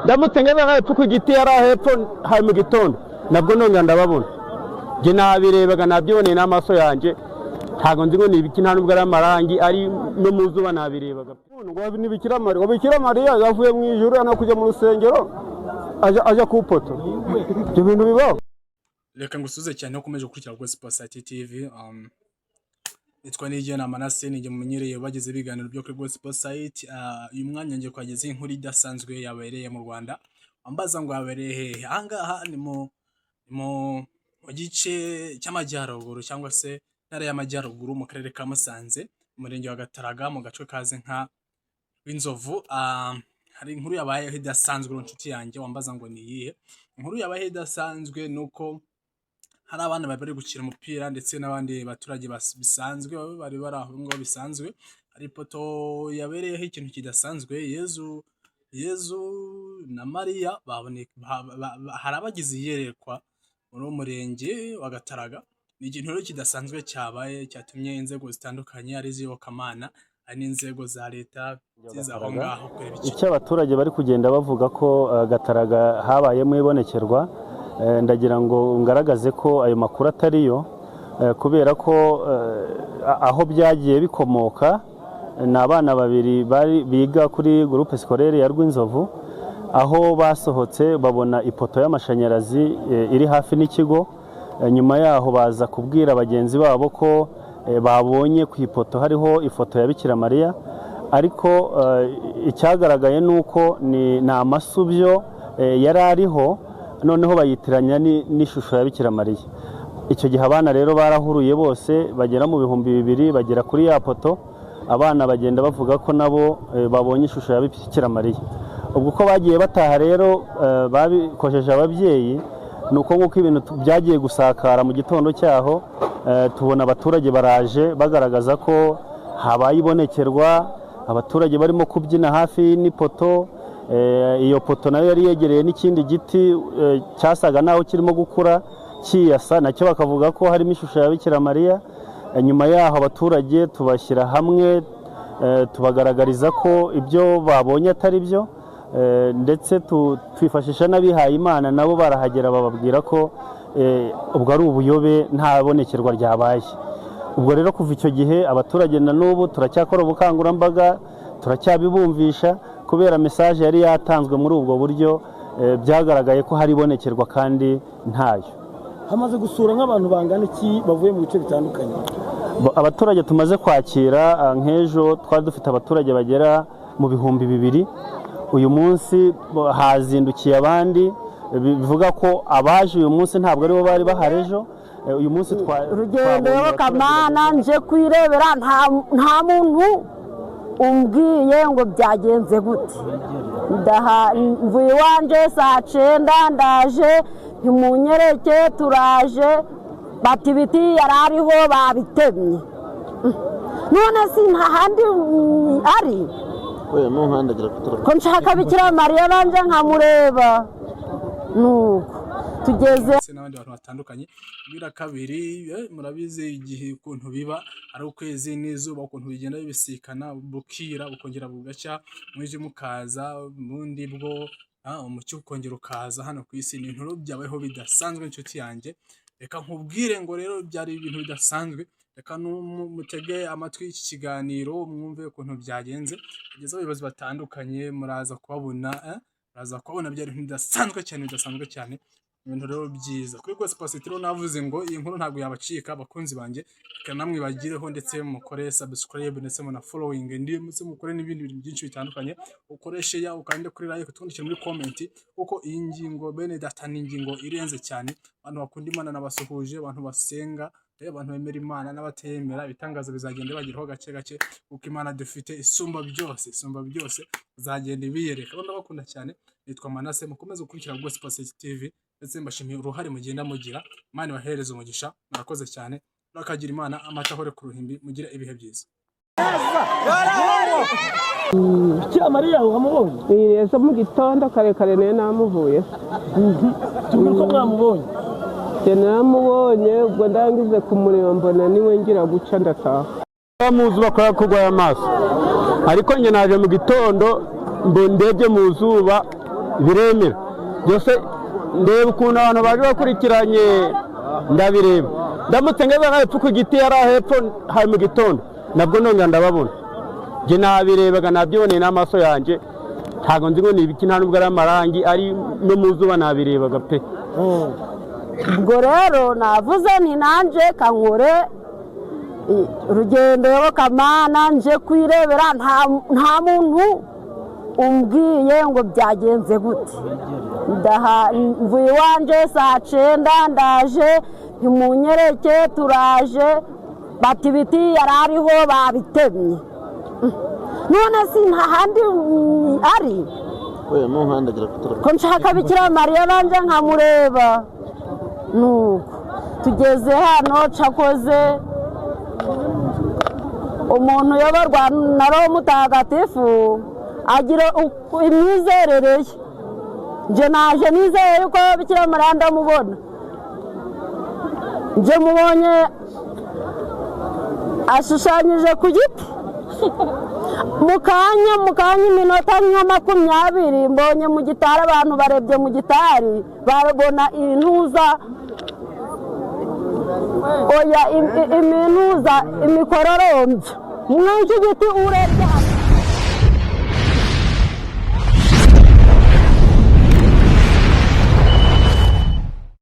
ndamutse ngenda hepfo ku giti yari hepfo hari mu gitondo nabwo nongera ndababona nge nabirebaga nabyiboneye n'amaso yanjye ntago nzi ngo ni ibiki nta nubwo ari amarangi ari no mu zuba nabirebaga ngo ni Bikira Mariya yavuye mu ijuru ana kujya mu rusengero aja ku poto ibyo bintu bibaho. Reka ngusuze cyane ukomeje gukurikira Gospel Society TV. Nitwa Nigena Manase nige mumenyereye bageze biganiro byo kuri Gospel Society. Uyu mwanya ngiye kwageza inkuru idasanzwe yabereye mu Rwanda. Ambaza ngo yabereye ahangaha ni mu gice cy'amajyaruguru cyangwa se ntara y'amajyaruguru mu karere ka Musanze, umurenge wa Gataraga mu gace kaze nka Winzovu. Hari inkuru yabaye idasanzwe inshuti yanjye wambaza ngo ni iyihe. Inkuru yabaye idasanzwe nuko hari abana bari gukina umupira ndetse n'abandi baturage bisanzwe bari aho ngo bisanzwe. Hari poto yabereyeho ikintu kidasanzwe. Yezu na Mariya baboneka, hari abagize iyerekwa muri umurenge wa Gataraga. Ni ikintu rero kidasanzwe cyabaye cyatumye inzego zitandukanye ari z'iyobokamana ari n'inzego za leta zizaho ngaho kureba icyo abaturage bari kugenda bavuga ko Gataraga habayemo ibonekerwa. Ndagira ngo ngaragaze ko ayo makuru atariyo, kubera ko aho byagiye bikomoka ni abana babiri biga kuri groupe scolaire ya Rwinzovu, aho basohotse babona ipoto y'amashanyarazi iri hafi n'ikigo. Nyuma yaho baza kubwira bagenzi babo ko babonye ku ipoto hariho ifoto ya Bikira Mariya, ariko icyagaragaye nuko ni amasubyo yari ariho, noneho bayitiranya n'ishusho ya Bikira Mariya. Icyo gihe abana rero barahuruye bose bagera mu 2000 bagera kuri ya poto. Abana bagenda bavuga ko nabo babonye ishusho ya Bikira Mariya. Ubwo ko bagiye bataha rero babikojeje ababyeyi, nuko nguko ibintu byagiye gusakara mu gitondo cyaho. Tubona abaturage baraje bagaragaza ko habaye ibonekerwa, abaturage barimo kubyina hafi n'ipoto. Iyo poto nayo yari yegereye n'ikindi giti cyasaga naho kirimo gukura kiyasa, nacyo bakavuga ko harimo ishusho ya Bikira Mariya. Nyuma yaho abaturage tubashyira hamwe, tubagaragariza ko ibyo babonye atari byo, ndetse twifashisha n'abihaye Imana nabo barahagera bababwira ko ubwo ari ubuyobe nta bonekerwa ryabaye. Ubwo rero kuva icyo gihe abaturage na n'ubu turacyakora ubukangurambaga, turacyabibumvisha, kubera message yari yatanzwe muri ubwo buryo byagaragaye ko hari bonekerwa kandi ntayo. Hamaze gusura nk'abantu bangana iki bavuye mu bice bitandukanye? Abaturage tumaze kwakira nk'ejo twari dufite abaturage bagera mu 2000. Uyu munsi hazindukiye abandi, bivuga ko abaje uyu munsi ntabwo aribo bari bahari ejo. Uyu munsi urugendo y'abakamana nje kwirebera, nta muntu umbwiye ngo byagenze gute. Mvuye iwanje saa 9 ndaje ntimunyereke, turaje bati ibiti yari ariho babitemye. None si nta handi ari ko nshaka Bikira Mariya banje nkamureba. Nuko tugeze n'abandi bantu batandukanye. Bira kabiri murabize igihe ukuntu biba ari ukwezi n'izuba, ukuntu bigenda bibisikana, bukira bukongera bugacya, mwije mukaza mundi bwo umucyo ukongera ukaza hano ku isi. Ni ibintu byabayeho bidasanzwe inshuti yanjye. Reka nkubwire ngo rero byari ibintu bidasanzwe. Reka mutege amatwi iki kiganiro mwumve ukuntu byagenze. Kugeza abayobozi batandukanye muraza kubabona byari ibintu bidasanzwe cyane. Ibintu rero byiza kuri Gospel Society. Rero navuze ngo iyi nkuru ntabwo yabacika abakunzi banjye, reka namwe bagireho ndetse mukore subscribe ndetse muna following, ndetse mukore n'ibindi bintu byinshi bitandukanye. Ukoreshe ya ukande kuri like, utwandikire muri comment, kuko iyi ngingo bene data ni ingingo irenze cyane. Abantu bakunda Imana n'abasuhuje, abantu basenga, abantu bemera Imana n'abatemera, ibitangaza bizagenda bagiraho gake, kuko Imana dufite isumba byose uzagenda ibiyereka. Ndabakunda cyane. Nitwa Manase, mukomeze gukurikira Gospel Society TV, ndetse mbashimiye uruhare mugenda mugira. Imana ibahereze umugisha, murakoze cyane. Urakagira Imana amatahore ku ruhimbi, mugire ibihe byiza. Bikira Mariya wamubonye? Yesa mu gitondo kare ne namuvuye. Tubwire ko mwamubonye. Namubonye ubwo ndangize kumureba mbona niwe ngira guca ndataha. Bamuzi bakora kugwa amaso, ariko nge naje mu gitondo ndebye mu zuba biremera byose. Ndeba ukuntu abantu baje bakurikiranye ndabireba, ndamutse ngeze nk'epfo ku giti yari hepfo hari mu gitondo nabwo nongera ndababona, njye nabirebaga nabyiboneye n'amaso yanjye, ntabwo nzi ngo ni ibiki, nta nubwo ari amarangi, ari no mu zuba nabirebaga pe. ubwo rero navuze nti nanjye kankore urugendo yobokamana nje kwirebera, nta muntu umbwiye ngo byagenze gute. mvuye iwanje saa 9 ndaje ntimunyereke, turaje bati ibiti yari ariho babitemye, none si nta handi ari ko nshaka Bikira Mariya banje nkamureba. nuko tugeze hano cakoze umuntu uyoborwa na Roho Mutagatifu agira imyizerere ye. nje naje nizeye yuko Bikira Mariya ndamubona, nje mubonye ashushanyije ku giti mu kanya iminota nka 20 mbonye mu gitari, abantu barebye mu gitari barabona intuza, oya imintuza imikororombya mw'icyo giti urebye